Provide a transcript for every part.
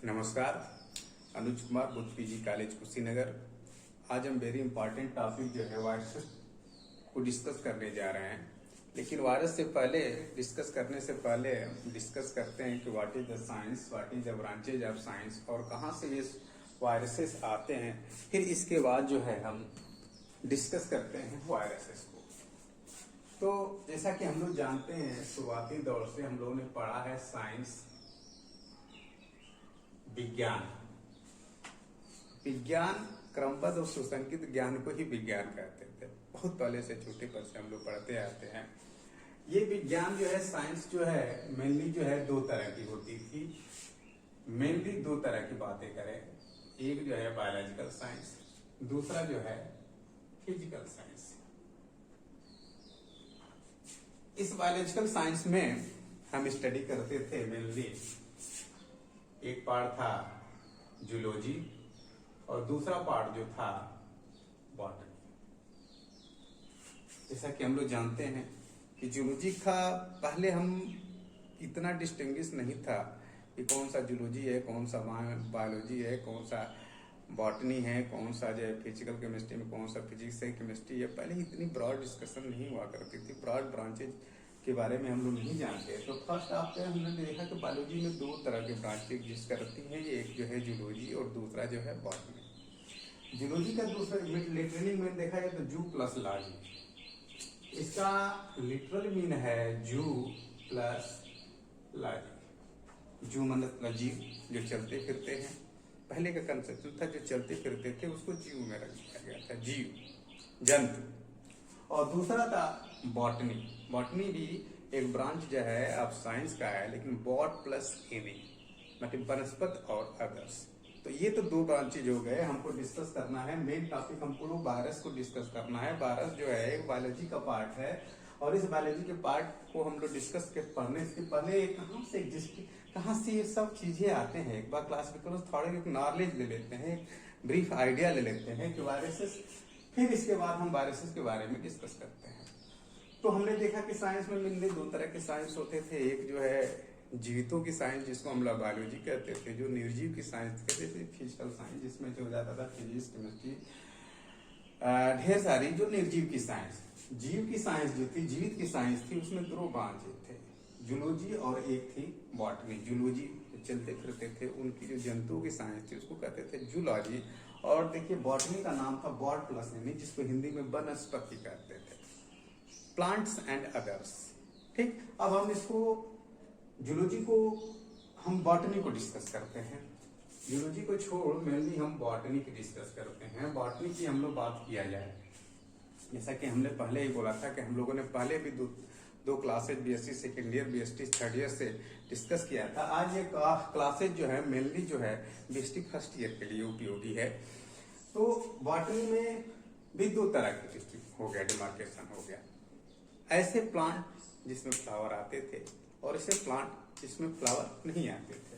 नमस्कार, Anuj Kumar, Buddha PG college Kushinagar. आज हम वेरी इंपॉर्टेंट टॉपिक जो है वायरस को डिस्कस करने जा रहे हैं। लेकिन वायरस से पहले डिस्कस करते हैं कि what is the science, what is the branches of science और कहाँ से ये वायरसेस आते हैं। फिर इसके बाद जो है हम डिस्कस करते हैं वायरसेस को। तो जैसा कि हम लोग जानते हैं, शुरुआती दौर से हम लोगों ने पढ़ा है साइंस, विज्ञान क्रमबद्ध और सुसंगत ज्ञान को ही विज्ञान कहते थे। बहुत पहले से छोटे पर से हम लोग पढ़ते आते हैं। ये विज्ञान जो है, साइंस जो है, मेनली जो है दो तरह की होती थी। मेनली दो तरह की बातें करें, एक जो है बायोलॉजिकल साइंस, दूसरा जो है फिजिकल साइंस। इस बायोलॉजिकल साइंस में हम स्टडी करते थे मेनली, एक पार्ट था जूलॉजी और दूसरा पार्ट जो था बॉटनी। जैसा कि हम लोग जानते हैं कि जूलॉजी का पहले हम इतना डिस्टिंग्विश नहीं था कि कौन सा जूलॉजी है, कौन सा बायोलॉजी है, कौन सा बॉटनी है, कौन सा जो है फिजिकल केमिस्ट्री में कौन सा फिजिक्स है, केमिस्ट्री है। पहले इतनी ब्रॉड डिस्कशन नहीं हुआ करती थी, ब्रॉड ब्रांचेज के बारे में हम लोग नहीं जानते। तो फर्स्ट आपने हमने देखा कि बायोलॉजी में दो तरह के ब्रांच एग्जिस्ट करती हैं, एक जो है जूलॉजी और दूसरा जो है बॉटनी। जूलॉजी का दूसरा लिटरली मीन देखा जाए तो जू प्लस लॉजी। इसका लिटरल मीन है जू प्लस लॉजी। जू मतलब जीव जो चलते फिरते हैं। पहले का कंसेप्ट था जो चलते फिरते थे उसको जीव में रख दिया गया था, जीव जंतु। और दूसरा था बॉटनी। बॉटनी भी एक ब्रांच जो है अब साइंस का है, लेकिन बॉट प्लस एनी मतलब वनस्पत और अदर्स। तो ये तो दो ब्रांचेज हो गए। हमको डिस्कस करना है, मेन टॉपिक हमको वायरस को डिस्कस करना है। वायरस जो है एक बायोलॉजी का पार्ट है और इस बायोलॉजी के पार्ट को हम लोग डिस्कस के पढ़ने से पहले कहाँ से एग्जिस्ट, कहाँ से ये सब चीजें आते हैं, एक बार क्लासिफिकल थोड़े एक नॉलेज ले लेते हैं, एक ब्रीफ आइडिया ले लेते हैं कि वायरसेस। फिर इसके बाद हम वायरसेस के बारे में डिस्कस करते हैं। तो हमने देखा कि साइंस में मेनली दो तरह के साइंस होते थे। एक जो है जीवितों की साइंस जिसको हम लोग बायोलॉजी कहते थे, जो निर्जीव की साइंस कहते थे फिजिकल साइंस, जिसमें जो जाता था फिजिक्स, केमिस्ट्री, ढेर सारी जो निर्जीव की साइंस। जीव की साइंस जो थी, जीवित की साइंस थी, उसमें दो ब्रांच थे, जूलॉजी और एक थी बॉटनी। जूलॉजी चलते फिरते थे, उनकी जो जंतुओं की साइंस थी उसको कहते थे जूलॉजी। और देखिए बॉटनी का नाम था बॉट प्लस एनी, जिसको हिंदी में वनस्पति कहते थे, प्लांट्स एंड अदर्स। ठीक, अब हम इसको जूलॉजी को हम बॉटनी को डिस्कस करते हैं। जूलॉजी को छोड़ मेनली हम बॉटनी की डिस्कस करते हैं। बॉटनी की हम लोग बात किया जाए, जैसा कि हमने पहले ही बोला था कि हम लोगों ने पहले भी दो classes BSc second year, BSc third year से डिस्कस किया था। आज ये क्लासेज जो है मेनली जो है बीएससी फर्स्ट ईयर के लिए उपयोगी है। तो बॉटनी में भी दो तरह की डिस्ट्रिक्ट हो गया, डिमार्केशन हो गया। ऐसे प्लांट जिसमें फ्लावर आते थे और ऐसे प्लांट जिसमें फ्लावर नहीं आते थे।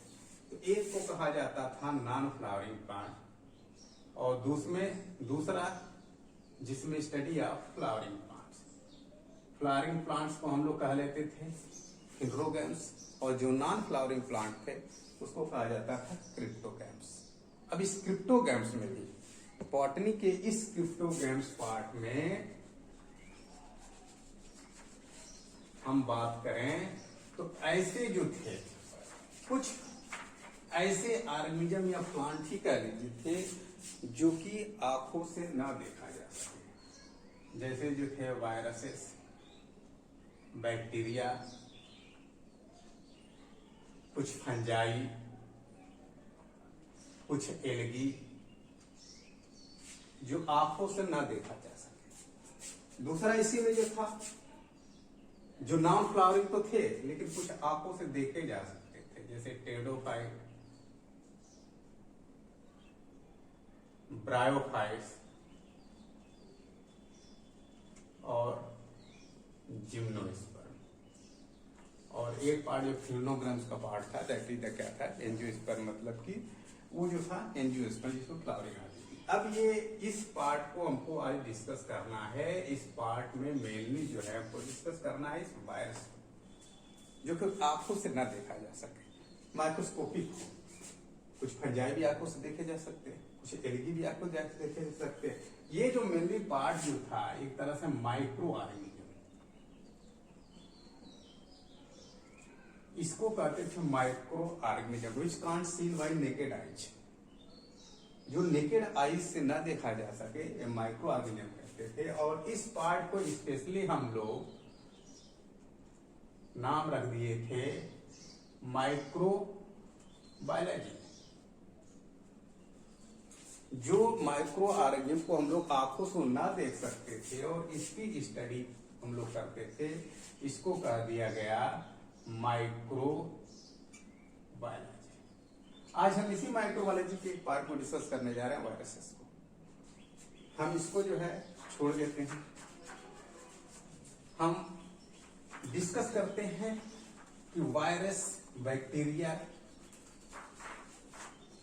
तो एक को कहा जाता था नॉन फ्लावरिंग प्लांट और दूसरा जिसमें study of flowering plants. Flowering plants को हम लोग कह लेते थे हिट्रोगैम्स और जो नॉन फ्लावरिंग प्लांट थे उसको कहा जाता था क्रिप्टोगैम्स। अब इस क्रिप्टोगैम्स में भी बॉटनी के इस क्रिप्टोगैम्स पार्ट में हम बात करें तो ऐसे जो थे, कुछ ऐसे ऑर्गेनिज्म या प्लांट ही कह लीजिए थे जो कि आंखों से ना देखा जा सके। जैसे जो थे वायरसेस, बैक्टीरिया, कुछ फंजाई, कुछ एल्गी, जो आंखों से ना देखा जा सके। दूसरा इसी में जो था, जो नॉन फ्लावरिंग तो थे लेकिन कुछ आंखों से देखे जा सकते थे, जैसे टेडोफाइट, ब्रायोफाइट्स और जिम्नोस्पर्म। और एक पार्ट जो फिलोनोग्राम्स का पार्ट था, दैट इज क्या था, एंजियोस्पर्म, मतलब कि वो जो था एंजियोस्पर्म जिसको फ्लावरिंग आती थी। अब ये इस पार्ट को हमको आज डिस्कस करना है। इस पार्ट में मेनली जो है हमको डिस्कस करना है इस वायरस। जो कि आंखों से ना देखा जा सके, माइक्रोस्कोपिक हो। कुछ फंजाई भी आंखों से देखे जा सकते हैं, कुछ एलगी भी आंखों से देखे जा सकते हैं। ये जो मेनली पार्ट जो था एक तरह से माइक्रो ऑर्गेनिज्म, इसको कहते थे micro organism which can't seen by naked eyes, जो नेकेड आइज से ना देखा जा सके माइक्रो ऑर्गेनिज्म कहते थे। और इस पार्ट को स्पेशली हम लोग नाम रख दिए थे माइक्रो बायोलॉजी। जो माइक्रो ऑर्गेनिज्म को हम लोग आंखों से ना देख सकते थे और इसकी स्टडी हम लोग करते थे, इसको कह दिया गया माइक्रो बायोलॉजी। आज हम इसी माइक्रोबायोलॉजी के एक पार्ट को डिस्कस करने जा रहे हैं, वायरसेस को। हम इसको जो है छोड़ देते हैं, हम डिस्कस करते हैं कि वायरस, बैक्टीरिया,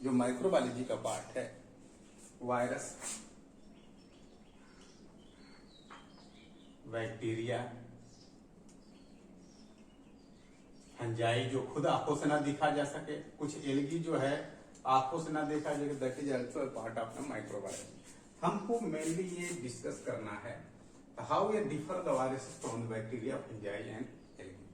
जो माइक्रोबायोलॉजी का पार्ट है, वायरस, बैक्टीरिया, फंजाई जो खुद आंखों से ना दिखा जा सके, कुछ एलगी जो है आंखों से ना देखा जाए, that is also part of the microbiology. हमको मेनली ये डिस्कस करना है हाउ ये differ the viruses from the bacteria, fungi and algae.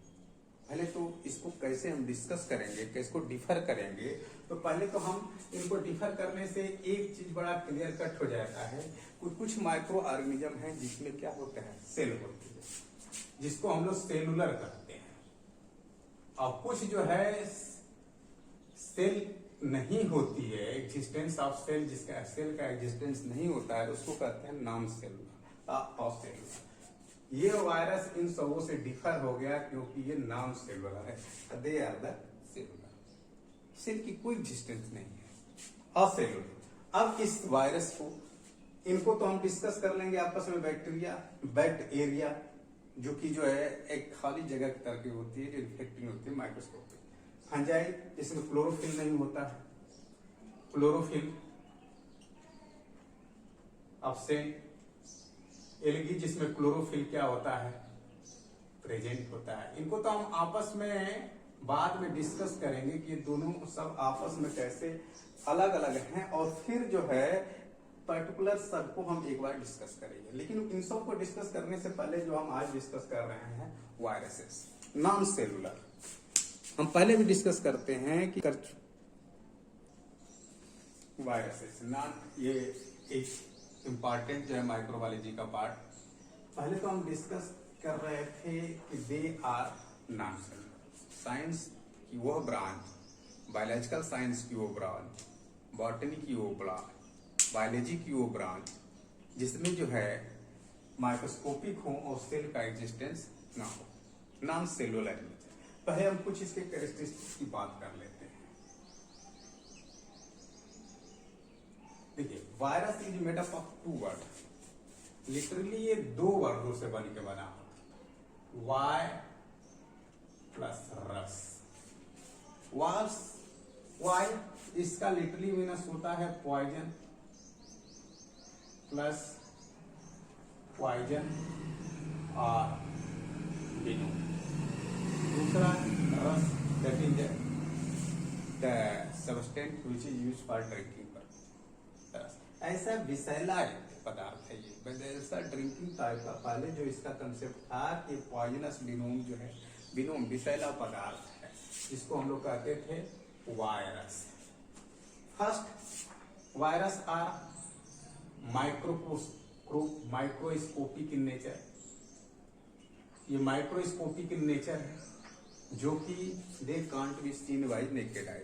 पहले तो इसको कैसे हम डिस्कस करेंगे, कैसे डिफर करेंगे, तो पहले तो हम इनको डिफर करने से एक चीज बड़ा क्लियर कट हो जाता है। कुछ माइक्रो ऑर्गेनिज्म है जिसमें क्या होता है, सेल होती है, जिसको हम लोग सेलुलर कहते हैं। और कुछ जो है सेल नहीं होती है, एग्जिस्टेंस ऑफ सेल, जिसका सेल का एग्जिस्टेंस नहीं होता है, उसको कहते हैं नॉन सेलुलर और सेलुलर। ये वायरस इन सबों से डिफर हो गया क्योंकि ये नॉन सेलुलर है, they are the cellular. Cell की कोई एग्जिस्टेंस नहीं है, असेलुलर। अब इस वायरस को, इनको तो हम डिस्कस कर लेंगे आपस में। बैक्टीरिया, बैक्ट एरिया, जो कि जो है एक खाली जगह की तरह की होती है, जो इन्फेक्टिंग होती है, माइक्रोस्कोपिक। फंजाई, जिसमें क्लोरोफिल नहीं होता है, क्लोरोफिल एब्सेंट। एलगी, जिसमें क्लोरोफिल क्या होता है, प्रेजेंट होता है। इनको तो हम आपस में बाद में डिस्कस करेंगे कि ये दोनों सब आपस में कैसे अलग अलग हैं, और फिर जो है पर्टिकुलर सबको हम एक बार डिस्कस करेंगे। लेकिन इन सब को डिस्कस करने से पहले जो हम आज डिस्कस कर रहे हैं वायरसेस, नॉन सेलुलर, हम पहले भी डिस्कस करते हैं कि वायरसेस नॉन, ये एक इंपॉर्टेंट जो है माइक्रोबायोलॉजी का पार्ट। पहले तो हम डिस्कस कर रहे थे कि they are non cellular. Science की वो ब्रांच, बायोलॉजिकल साइंस की वो ब्रांच, बॉटनी की वो ब्रांच, बायोलॉजी की वो ब्रांच, जिसमें जो है माइक्रोस्कोपिक हो और सेल का एग्जिस्टेंस ना हो, नॉन सेलुलर। पहले हम कुछ इसके कैरेक्टरिस्टिक्स की बात कर लेते हैं। देखिए, virus is made up of 2 word. Literally ये 2 वर्गों से बन के बना हो, वाई प्लस रस। वाई, इसका लिटरली मीनस होता है पॉइजन, प्लस पॉइजन और वेनम। दूसरा रस, that is the substance which is used for drinking purpose. ऐसा विषैला पदार्थ है ये, ऐसा ड्रिंकिंग टाइप का। पहले जो इसका कंसेप्ट था कि पॉइजनस विनोम जो है, विनोम विषैला पदार्थ है, जिसको हम लोग कहते थे virus. First, virus are microscopic in nature. ये माइक्रोस्कोपिक इन नेचर है, जो कि they can't be seen by naked eye.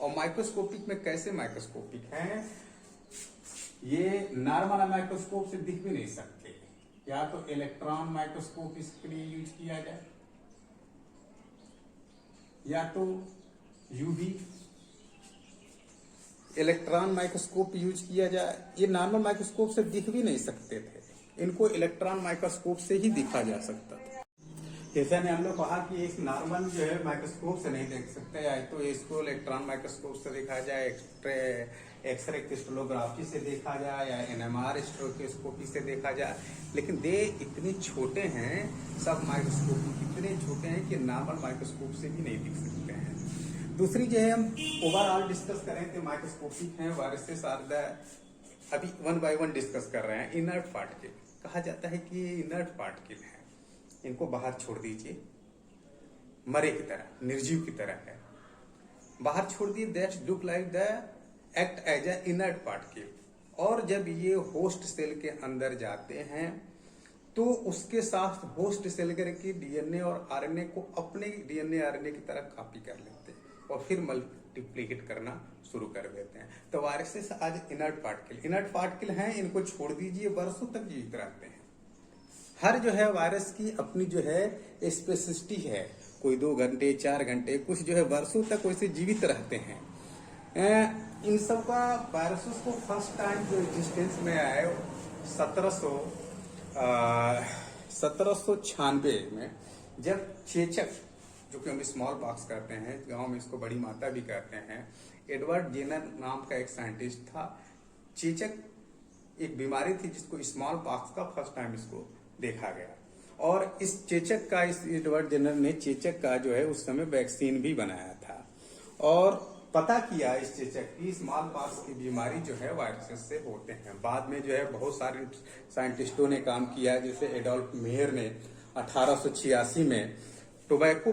और माइक्रोस्कोपिक में कैसे माइक्रोस्कोपिक हैं, ये नॉर्मल माइक्रोस्कोप से दिख भी नहीं सकते। या तो इलेक्ट्रॉन माइक्रोस्कोप इसके लिए यूज किया जाए, या तो यूवी इलेक्ट्रॉन माइक्रोस्कोप यूज किया जाए। ये नॉर्मल माइक्रोस्कोप से दिख भी नहीं सकते थे, इनको इलेक्ट्रॉन माइक्रोस्कोप से ही दिखा जा सकता था। जैसे ने हम लोग कहा कि एक नॉर्मल जो है माइक्रोस्कोप से नहीं देख सकते, या तो इसको इलेक्ट्रॉन माइक्रोस्कोप से देखा जाए, एक्सरे क्रिस्टलोग्राफी से देखा जाए या एनएमआर स्टेरोस्कोपी से देखा जाए, लेकिन दे इतने छोटे हैं, सब माइक्रोस्कोप इतने छोटे हैं कि नॉर्मल माइक्रोस्कोप से भी नहीं दिख सकते हैं। दूसरी जो है हम ओवरऑल डिस्कस करें तो माइक्रोस्कोपिक है वायरसेस आर द, अभी वन बाय वन डिस्कस कर रहे हैं। इनर्ट पार्टिकल कहा जाता है कि ये इनर्ट पार्टिकल है, इनको बाहर छोड़ दीजिए, मरे की तरह, निर्जीव की तरह है, बाहर छोड़ दिए, that's look like the act as a inert particle. और जब ये होस्ट सेल के अंदर जाते हैं तो उसके साथ होस्ट सेल की डीएनए और आरएनए को अपने डीएनए आरएनए की तरह कॉपी कर लेते हैं और फिर मल्टीप्लिकेट करना शुरू कर देते हैं। तो वायरसेस आज इनर्ट पार्टिकल हैं, इनको छोड़ दीजिए, वर्षों तक जीवित रहते हैं। हर जो है वायरस की अपनी जो है स्पेसिसिटी है, कोई 2 घंटे 4 घंटे, कुछ जो है वर्षों तक वैसे जीवित रहते हैं। इन सब का वायरसेस को फर्स्ट टाइम जो एग्जिस्टेंस में आए 1796 में, जब चेचक, जो कि हम स्मॉल पॉक्स कहते हैं, गांव में इसको बड़ी माता भी कहते हैं, एडवर्ड जेनर नाम का एक साइंटिस्ट था। चेचक एक बीमारी थी जिसको स्मॉल पॉक्स का फर्स्ट टाइम इसको देखा गया, और इस चेचक का, इस एडवर्ड जेनर ने चेचक का जो है उस समय वैक्सीन भी बनाया था और पता किया इस चेचक की स्मॉल पॉक्स की बीमारी जो है वायरसेस से होते हैं। बाद में जो है बहुत सारे साइंटिस्टों ने काम किया, जैसे एडोल्फ मेयर ने 1886 में टोबैको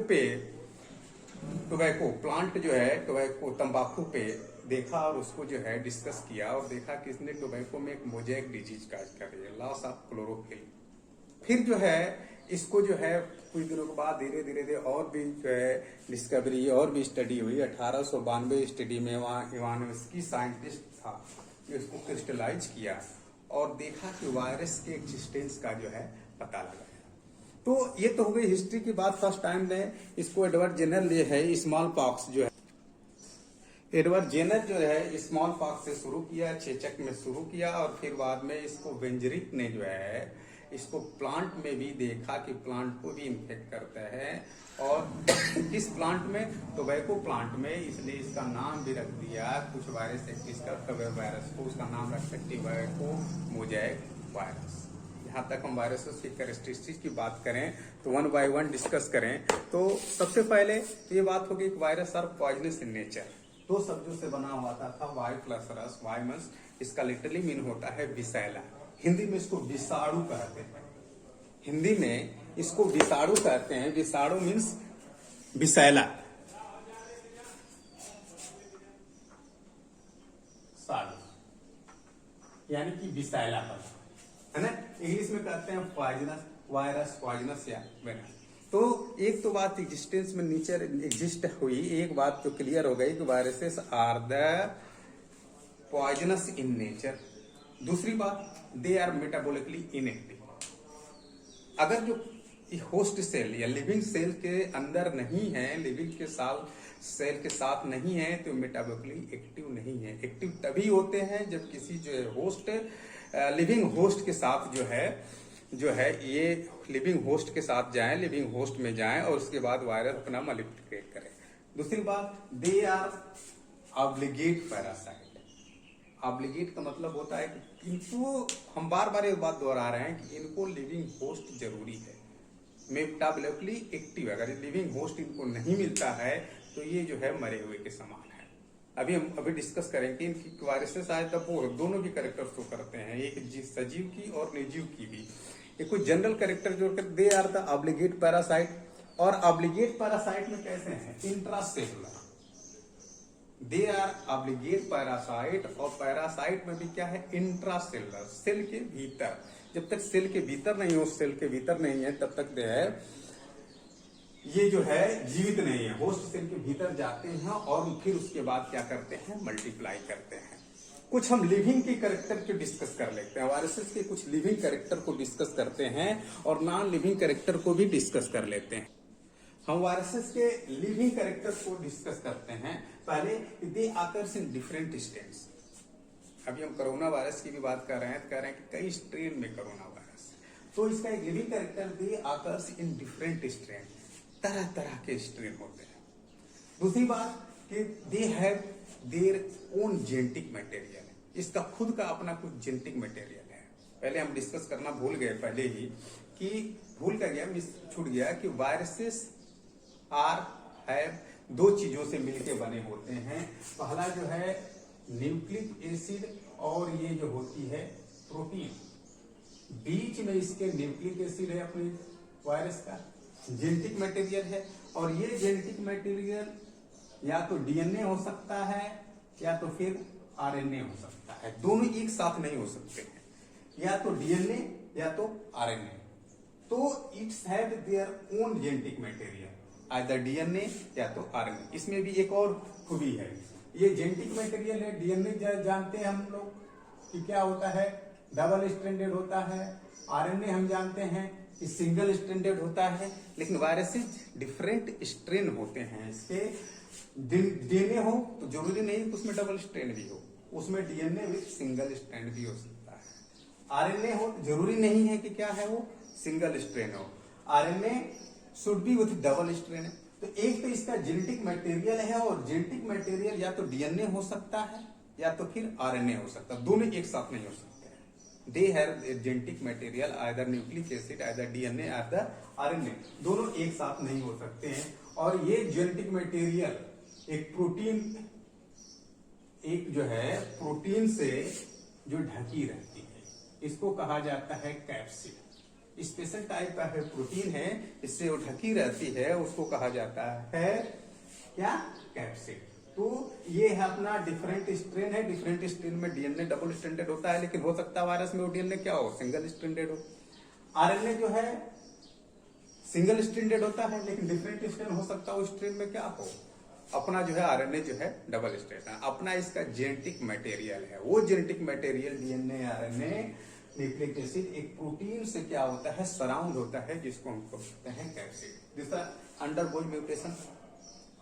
प्लांट जो है, टोबैको तंबाकू पे देखा और उसको जो है डिस्कस किया और देखा कि इसने टोबैको में एक मोज़ेक डिजीज काज कर रही है, लॉस ऑफ क्लोरोफिल। फिर जो है इसको जो है कुछ दिनों के बाद धीरे धीरे और भी जो है डिस्कवरी और भी स्टडी हुई। 1892 स्टडी में वहाँ इवानोव्स्की साइंटिस्ट था, इसको क्रिस्टलाइज किया और देखा कि वायरस के एग्जिस्टेंस का जो है पता लगाया। तो ये तो हो गई हिस्ट्री की बात। फर्स्ट टाइम ने इसको एडवर्ड जेनर ने है स्मॉल पॉक्स जो है, एडवर्ड जेनर जो है स्मॉल पॉक्स से शुरू किया, चेचक में शुरू किया और फिर बाद में इसको वेंजरिक ने जो है इसको प्लांट में भी देखा कि प्लांट को भी इन्फेक्ट करता है। और इस प्लांट में, टोबैको प्लांट में, इसलिए इसका नाम भी रख दिया कुछ वायरस इसका वायरस को, उसका नाम रख सकते टोबैको मोज़ेक वायरस। यहाँ तक हम वायरसेस की कैरेक्टरिस्टिक्स की बात करें तो वन बाय वन डिस्कस करें तो सबसे पहले ये बात होगी कि virus are poisonous in nature. 2 शब्दों से बना हुआ था वाई प्लस रस, वायमस, इसका लिटरली मीन होता है विषैला। हिंदी में इसको विषाणु कहते हैं, हिंदी में इसको विषाणु कहते हैं। विषाणु मीन्स विषैला, यानी कि विषैला है ना। इंग्लिश में कहते हैं पॉइजनस वायरस, पॉइजनस या वेनस। तो एक तो बात एग्जिस्टेंस में नेचर एग्जिस्ट हुई, एक बात तो क्लियर हो गई कि viruses are the poisonous in nature. दूसरी बात, दे आर मेटाबॉलिकली इनएक्टिव। अगर जो होस्ट सेल या लिविंग सेल के अंदर नहीं है, लिविंग के सेल के साथ नहीं है, तो मेटाबॉलिकली एक्टिव नहीं है। एक्टिव तभी होते हैं जब किसी जो है होस्ट, लिविंग होस्ट के साथ जो है ये लिविंग होस्ट के साथ जाएं, लिविंग होस्ट में जाएं और उसके बाद वायरस अपना मल्टीप्लिकेट करें। दूसरी बात, they are obligate parasite. Obligate का मतलब होता है कि इनको, हम बार बार ये बात दोहरा रहे हैं कि इनको लिविंग होस्ट जरूरी है, मेटाबॉलिकली एक्टिव। अगर लिविंग होस्ट इनको नहीं मिलता है तो ये जो है मरे हुए के समान है। हम डिस्कस करेंगे इनकी वायरसेस आए तब वो दोनों की कैरेक्टर शो करते हैं, एक सजीव की और निर्जीव की भी। एक कुछ जनरल कैरेक्टर जो they are the obligate parasite. और ऑब्लिगेट पैरासाइट में कैसे हैं? Intracellular. They are obligate parasite, और पैरासाइट में भी क्या है? इंट्रासेलुलर, सेल के भीतर। जब तक सेल के भीतर नहीं हो, सेल के भीतर नहीं है, तब तक जो है ये जो है जीवित नहीं है। होस्ट सेल के भीतर जाते हैं और फिर उसके बाद क्या करते हैं? मल्टीप्लाई करते हैं। कुछ हम लिविंग के कैरेक्टर को डिस्कस कर लेते हैं, वायरसेस के कुछ लिविंग कैरेक्टर को डिस्कस करते हैं और नॉन लिविंग कैरेक्टर को भी डिस्कस कर लेते हैं। हम वायरसेस के लिविंग कैरेक्टर को डिस्कस करते हैं। पहले दे आकर्स इन डिफरेंट स्ट्रेन्स। अभी हम कोरोना वायरस की भी बात कर रहे हैं, तो कह रहे हैं कि कई स्ट्रेन में कोरोना वायरस, तो इसका एक living character they occurs in different strain, तरह तरह के स्ट्रेन होते हैं। दूसरी बात कि कि they have their own genetic material, इसका खुद का अपना कुछ जेनेटिक मटेरियल है। पहले हम डिस्कस करना भूल गए पहले ही कि भूल कर गया, मिस छूट गया कि वायरसेस आर हैव दो चीजों से मिलके बने होते हैं। पहला जो है न्यूक्लिक एसिड और ये जो होती है प्रोटीन, बीच में इसके न्यूक्लिक एसिड है अपने वायरस का जेनेटिक मटेरियल है। और ये जेनेटिक मटेरियल या तो डीएनए हो सकता है या तो फिर आरएनए हो सकता है, दोनों एक साथ नहीं हो सकते हैं, या तो डीएनए या तो आरएनए। तो it's have their own genetic material, either DNA या तो आरएनए। इसमें भी एक और खूबी है, ये जेनेटिक मटेरियल है। डीएनए जानते हैं हम लोग कि क्या होता है, डबल स्ट्रैंडेड होता है। आरएनए हम जानते हैं कि सिंगल स्ट्रैंडेड होता है। लेकिन वायरसेस डिफरेंट स्ट्रेन होते हैं इसके। डीएनए हो तो जरूरी नहीं कि उसमें डबल स्ट्रैंड भी हो, उसमें डीएनए विथ सिंगल स्ट्रैंड भी हो सकता है। आरएनए हो तो जरूरी नहीं है कि क्या है वो सिंगल स्ट्रैंड हो, RNA should be with double strand. तो एक तो इसका जेनेटिक मटेरियल है, और जेनेटिक मटेरियल या तो डीएनए हो सकता है या तो फिर आरएनए हो सकता है, दोनों एक साथ नहीं हो सकते हैं। They have genetic material either nucleic acid either DNA either RNA, दोनों एक साथ नहीं हो सकते हैं। और ये जेनेटिक मटेरियल एक प्रोटीन, एक जो है प्रोटीन से जो ढकी रहती है, इसको कहा जाता है कैप्सिड। स्पेशल टाइप का है प्रोटीन है, इससे वो ढकी रहती है, उसको कहा जाता है क्या, कैप्सिड। तो ये है अपना डिफरेंट स्ट्रेन है। डिफरेंट स्ट्रेन में डीएनए डबल स्ट्रैंडेड होता है, लेकिन हो सकता है वायरस में वो डीएनए क्या हो, सिंगल स्ट्रैंडेड हो। आरएनए जो है सिंगल स्ट्रैंडेड होता है, लेकिन डिफरेंट स्ट्रेन हो सकता है, उस स्ट्रेन में क्या हो, अपना जो है आरएनए जो है डबल स्ट्रैंड है। अपना इसका जेनेटिक मटेरियल है, वो genetic material DNA RNA nucleic acid एक प्रोटीन से क्या होता है, सराउंड होता है, जिसको हम कहते हैं कैप्सिड। दूसरा अंडरगोइंग म्यूटेशन।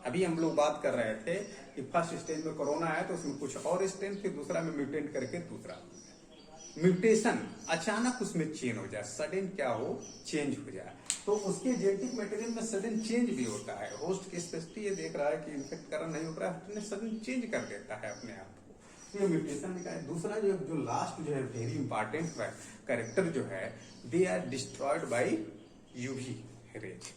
अभी हम लोग बात कर रहे थे कि फर्स्ट स्टेज में कोरोना आया तो उसमें कुछ और स्ट्रेन, फिर दूसरा में म्यूटेंट करके दूसरा म्यूटेशन, अचानक उसमें चेंज हो जाए, सडन क्या हो, चेंज हो जाए। तो उसके जेनेटिक मटेरियल में सडन चेंज भी होता है। होस्ट की स्पेसिफिटी ये देख रहा है कि इन्फेक्ट करना नहीं हो रहा है, सडन चेंज कर देता है अपने आप को, ये म्यूटेशन का है। दूसरा जो लास्ट जो है वेरी इंपॉर्टेंट कैरेक्टर जो है, they are destroyed by UV rays.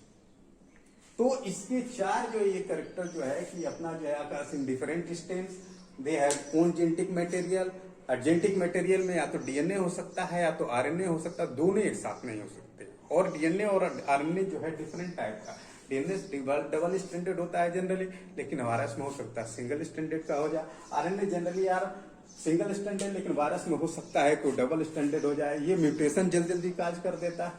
तो इसके चार जो ये कैरेक्टर जो है कि अपना जो है आकाश in different strains, they have own genetic material. Genetic material में या तो डीएनए हो सकता है या तो आरएनए हो सकता है, दोनों एक साथ नहीं हो सकते। और डीएनए और आरएनए जो है डिफरेंट टाइप का, डीएनए डबल स्ट्रैंडेड होता है जनरली, लेकिन वायरस में हो सकता है सिंगल स्ट्रैंडेड का हो जाए। आरएनए जनरली यार सिंगल स्ट्रैंडेड, लेकिन वायरस में हो सकता है कि डबल स्ट्रैंडेड हो जाए। ये म्यूटेशन जल्दी काज कर देता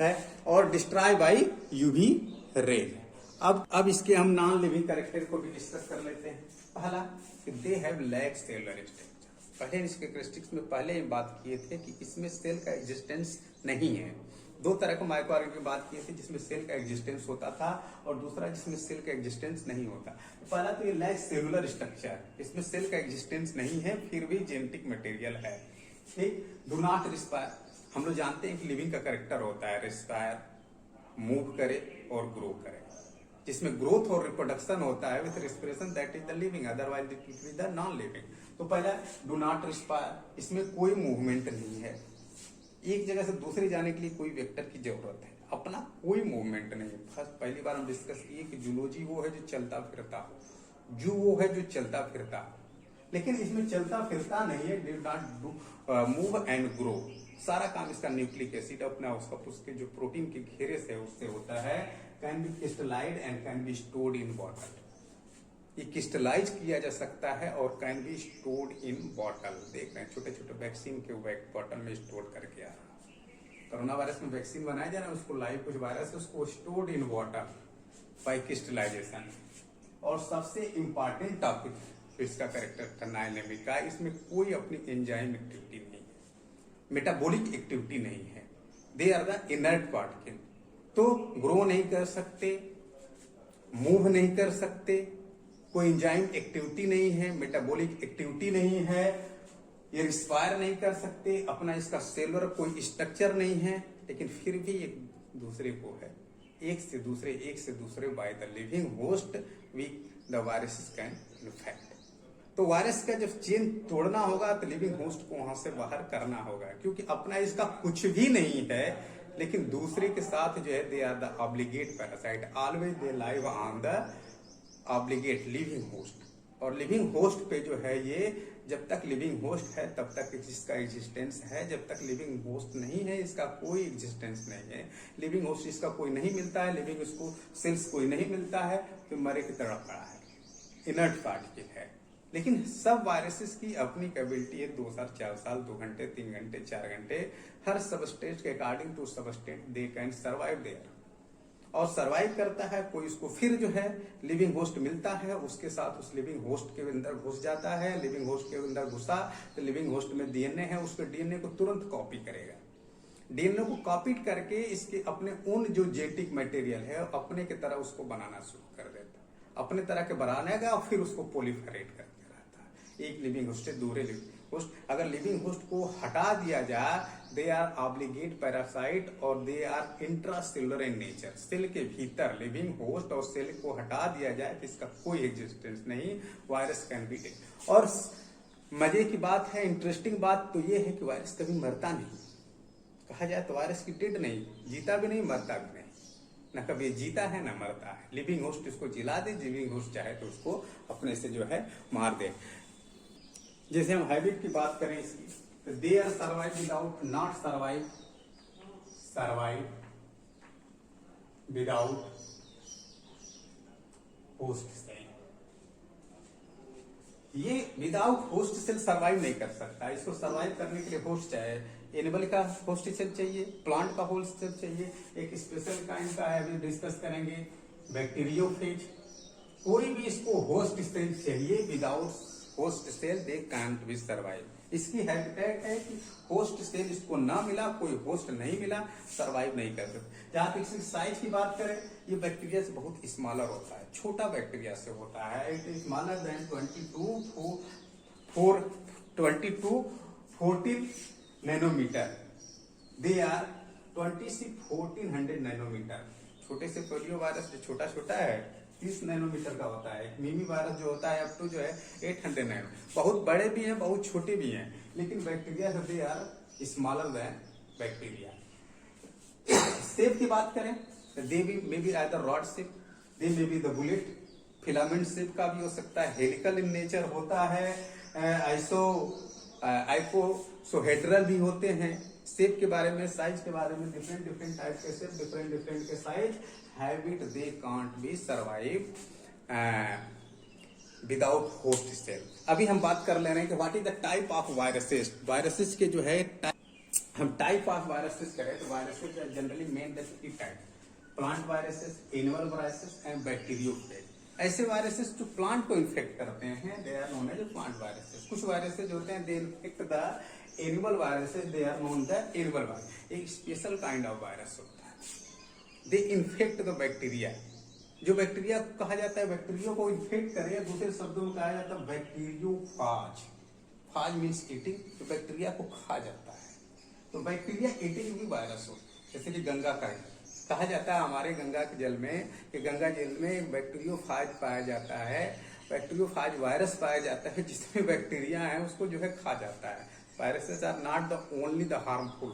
है और डिस्ट्रॉय बाय यूवी रेज। अब इसके हम नॉन लिविंग कैरेक्टर को भी डिस्कस कर लेते हैं। पहला, they have lag cellular structure. पहले इसके कैरेक्टरिस्टिक्स में पहले ही बात किए थे कि इसमें सेल का एग्जिस्टेंस नहीं है। दो तरह का माइक्रोऑर्गेनिज्म की बात किए थे, जिसमें सेल का एग्जिस्टेंस होता था और दूसरा जिसमें सेल का एग्जिस्टेंस नहीं होता। पहला तो ये लैग सेलुलर स्ट्रक्चर, इसमें सेल का एग्जिस्टेंस नहीं है, फिर भी जेनेटिक मटेरियल है। ठीक, डू नॉट रिस्पायर। हम लोग जानते हैं कि लिविंग का कैरेक्टर होता है रिस्पायर, मूव करे और ग्रो करे, जिसमें ग्रोथ और रिप्रोडक्शन होता है with respiration, that is the living, otherwise it is the non living. तो पहला डू नॉट रिस्पायर, इसमें कोई मूवमेंट नहीं है, एक जगह से दूसरी जाने के लिए कोई वेक्टर की जरूरत है, अपना कोई मूवमेंट नहीं है। फर्स्ट पहली बार हम डिस्कस किए कि जूलॉजी वो है जो चलता फिरता, जू वो है जो चलता फिरता, लेकिन इसमें चलता फिरता नहीं है। Do not do move and grow, सारा काम इसका न्यूक्लिक एसिड अपना उसके जो प्रोटीन के घेरे से उससे होता है। Can be crystallised and can be stored in bottle, ये क्रिस्टलाइज किया जा सकता है और can be stored in bottle. देख रहे हैं छोटे छोटे वैक्सीन के बॉटल में स्टोर करके आ रहा। कोरोना वायरस में वैक्सीन बनाया जा रहा है, उसको लाइव कुछ वायरस उसको stored in water by crystallization. और सबसे इंपॉर्टेंट टॉपिक इसका कैरेक्टर नाइलेमिक का, इसमें कोई अपनी एंजाइम एक्टिविटी नहीं है, मेटाबॉलिक एक्टिविटी नहीं है। They are the inert particle, तो ग्रो नहीं कर सकते, मूव नहीं कर सकते, कोई एंजाइम एक्टिविटी नहीं है, मेटाबॉलिक एक्टिविटी नहीं है, ये रिस्पायर नहीं कर सकते, अपना इसका सेलुलर कोई स्ट्रक्चर नहीं है, लेकिन फिर भी एक दूसरे को है एक से दूसरे by the living host we the viruses can infect. तो वायरस का जब चेन तोड़ना होगा तो लिविंग होस्ट को वहां से बाहर करना होगा, क्योंकि अपना इसका कुछ भी नहीं है, लेकिन दूसरे के साथ जो है they are the obligate parasite, always they live on the obligate living host. और लिविंग होस्ट पे जो है ये जब तक लिविंग होस्ट है तब तक इसका एग्जिस्टेंस है, जब तक लिविंग होस्ट नहीं है इसका कोई एग्जिस्टेंस नहीं है। लिविंग होस्ट इसका कोई नहीं मिलता है, लिविंग उसको सेल्स कोई नहीं मिलता है, तो मरे की तरह पड़ा है, इनर्ट पार्टिकल है। लेकिन सब वायरसेस की अपनी कैपेबिलिटी है 2 साल 4 साल 2 घंटे 3 घंटे 4 घंटे, हर सबस्टेट के according to substrate they can survive there, और सरवाइव करता है। कोई उसको फिर जो है लिविंग होस्ट मिलता है, उसके साथ उस लिविंग होस्ट के अंदर घुस जाता है। लिविंग होस्ट के अंदर घुसा तो लिविंग होस्ट में डीएनए है, उसके डीएनए को तुरंत कॉपी करेगा। डीएनए को कॉपी करके इसके अपने उन जो जेनेटिक मटेरियल है अपने की तरह उसको बनाना शुरू कर देता है, अपने तरह के बनाएगा और फिर उसको प्रोलिफरेट करते रहता है। एक लिविंग होस्ट से दूसरे लिविंग होस्ट, अगर लिविंग होस्ट को हटा दिया जाए, दे आर ऑब्लिगेट पैरासाइट और they are intracellular in nature. Cell के भीतर लिविंग होस्ट और सेल को हटा दिया जाए तो इसका कोई एग्जिस्टेंस नहीं, वायरस कैन बी डेड। और मजे की बात है, इंटरेस्टिंग बात तो ये है कि वायरस कभी मरता नहीं। कहा जाए तो वायरस की डेड नहीं, जीता भी नहीं मरता भी नहीं, न कभी जीता है न मरता है। लिविंग होस्ट इसको जिला दे, लिविंग होस्ट चाहे तो उसको अपने से जो है मार दे। जैसे हम हैबिट की बात करें इसकी, तो they are survive without not survive without host cell. ये विदाउट होस्ट सेल सर्वाइव नहीं कर सकता, इसको सर्वाइव करने के लिए होस्ट चाहिए। एनिमल का होस्ट सेल चाहिए, प्लांट का होस्ट सेल चाहिए, एक स्पेशल काइंड का है, अभी डिस्कस करेंगे, बैक्टीरियोफेज। कोई भी इसको होस्ट सेल चाहिए, without host cell they can't be survive. इसकी हैबिटेट है कि होस्ट सेल इसको ना मिला, कोई होस्ट नहीं मिला, सर्वाइव नहीं कर सकते। जहां तक इसकी साइज की बात करें, ये बैक्टीरिया से बहुत स्मॉलर होता है, छोटा बैक्टीरिया से होता है। It is smaller than 22 to 14 nanometer. They are 20 से 1400 नैनोमीटर। छोटे से पोलियो वायरस जो छोटा छोटा है 30 नैनोमीटर का होता है। मिमी वायरस जो होता है अप टू जो है 800 नैनो। बहुत बड़े भी हैं, बहुत छोटे भी हैं, लेकिन bacteria they are smaller than bacteria. Shape की बात करें तो दे भी may be either rod shape, they may be the bullet, filament shape का भी हो सकता है, हेलिकल इन नेचर होता है, आइकोसोहेड्रल भी होते हैं। शेप के बारे में, साइज के बारे में, डिफरेंट टाइप के शेप, डिफरेंट के size, habit they can't be survive without host cell. अभी हम बात कर ले रहे हैं कि what is the type of viruses. Viruses के जो है हम टाइप ऑफ वायरसेस करें तो viruses generally main the 3 type, plant viruses, animal viruses and bacteriophage. ऐसे वायरसेस जो प्लांट को इन्फेक्ट करते हैं they are known as plant viruses. कुछ वायरसेस जो होते हैं they infect the animal viruses, they are known the animal virus. एक स्पेशल काइंड ऑफ वायरस होता है, दे इन्फेक्ट द बैक्टीरिया। जो बैक्टीरिया कहा जाता है बैक्टीरिया को इन्फेक्ट करे, दूसरे शब्दों में कहा जाता है बैक्टीरियोफाज। फाज मीन्स ईटिंग, तो बैक्टीरिया को खा जाता है। तो बैक्टीरिया ईटिंग भी वायरस होता है। जैसे कि गंगा का कहा जाता है हमारे गंगा के जल में कि गंगा जल में बैक्टीरियोफाज पाया जाता है, बैक्टीरियोफाज वायरस पाया जाता है जिसमें बैक्टीरिया है उसको जो है खा जाता है। Viruses are not the only the harmful,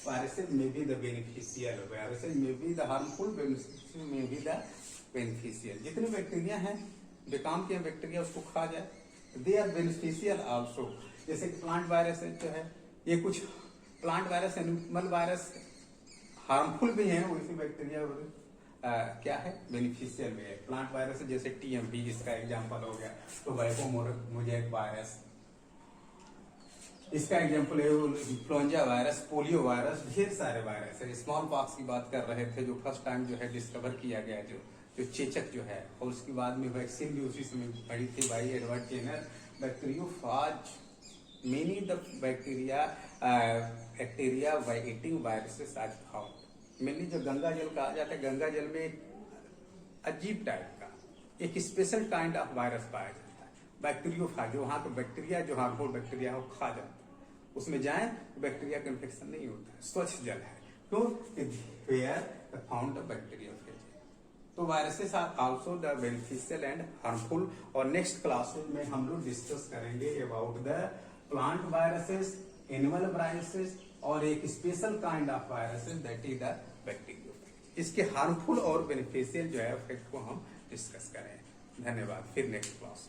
viruses may be the beneficial, viruses may be the harmful, viruses may be the beneficial। जितने बैक्टीरिया हैं बेकाम के बैक्टीरिया उसको खा जाए, दे आर बेनिफिशियल आल्सो। जैसे प्लांट वायरस जो है, ये कुछ plant virus, animal virus harmful भी हैं, वैसे बैक्टीरिया क्या है बेनिफिशियल भी है। प्लांट वायरस जैसे टीएमवी इसका एग्जाम्पल हो गया, तो मोज़ेक वायरस इसका एग्जाम्पल है, इन्फ्लुएंजा वायरस, पोलियो वायरस, ढेर सारे वायरस है। स्मॉल पॉक्स की बात कर रहे थे जो फर्स्ट टाइम जो है डिस्कवर किया गया, जो चेचक जो है, और उसके बाद में वैक्सीन भी उसी समय पड़ी थी by Edward Jenner. Bacteriophage many the bacteria by eating viruses आज फाउंड। मेनली जो गंगा जल कहा जाता है, गंगा जल में एक अजीब टाइप का एक स्पेशल काइंड ऑफ वायरस पाया जाता है, बैक्टीरियोफाज। जो वहां तो बैक्टीरिया जो हार्मफुल बैक्टीरिया हो खा जाता है, उसमें जाए तो बैक्टीरिया का इन्फेक्शन नहीं होता है, स्वच्छ जल है। तो where the found the bacteriophage. तो viruses are also the beneficial and harmful. और नेक्स्ट क्लासेस में हम लोग डिस्कस करेंगे about the plant viruses, animal viruses और एक special kind of viruses that is the bacteriophage. इसके हार्मफुल और बेनिफिशियल जो है इफेक्ट को हम डिस्कस करें। धन्यवाद। फिर नेक्स्ट क्लास।